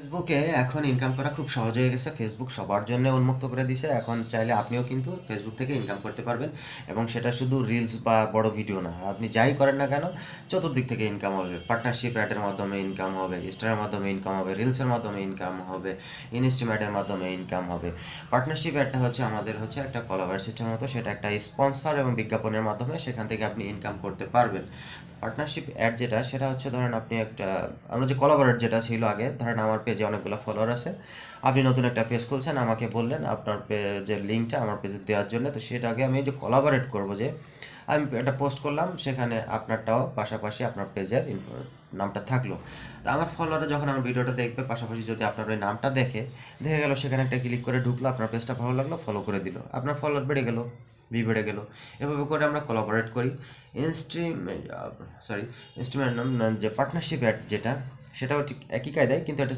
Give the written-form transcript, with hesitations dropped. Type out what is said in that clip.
ফেসবুকে এখন ইনকাম করা খুব সহজ হয়ে গেছে। ফেসবুক সবার জন্য উন্মুক্ত করে দিছে। এখন চাইলে আপনিও কিন্তু ফেসবুক থেকে ইনকাম করতে পারবেন, এবং সেটা শুধু রিলস বা বড় ভিডিও না, আপনি যাই করেন না কেন চতুর্দিক থেকে ইনকাম হবে। পার্টনারশিপ অ্যাডের মাধ্যমে ইনকাম হবে, স্টারের মাধ্যমে ইনকাম হবে, রিলসের মাধ্যমে ইনকাম হবে, ইনস্টিমেটের মাধ্যমে ইনকাম হবে। পার্টনারশিপ অ্যাডটা হচ্ছে আমাদের হচ্ছে একটা কলাবার সিস্টেমের মতো, সেটা একটা স্পন্সর এবং বিজ্ঞাপনের মাধ্যমে সেখান থেকে আপনি ইনকাম করতে পারবেন। পার্টনারশিপ অ্যাড যেটা, সেটা হচ্ছে ধরেন আপনি একটা, আমরা যে কোলাবোরেট যেটা ছিল আগে, ধরেন আমার পেজে অনেকগুলো ফলোয়ার আছে, আপনি নতুন একটা পেজ খুলছেন, আমাকে বললেন আপনার পেজের লিঙ্কটা আমার পেজে দেওয়ার জন্য, তো সেটা আগে আমি যে কোলাবোরেট করবো, যে আমি একটা পোস্ট করলাম, সেখানে আপনারটাও পাশাপাশি আপনার পেজের নামটা থাকলো। তো আমার ফলোয়াররা যখন আমার ভিডিওটা দেখবে, পাশাপাশি যদি আপনার ওই নামটা দেখে গেল, সেখানে একটা ক্লিক করে ঢুকলো, আপনার পেজটা ভালো লাগলো, ফলো করে দিল, আপনার ফলোয়ার বেড়ে গেল, বেড়ে গেল। এভাবে করে আমরা কোলাবোরেট করি। ইনস্ট্রিম সরি ইনস্ট্রিমের নাম যে পার্টনারশিপ অ্যাড যেটা, সেটাও ঠিক একই কায়দায়, কিন্তু এটা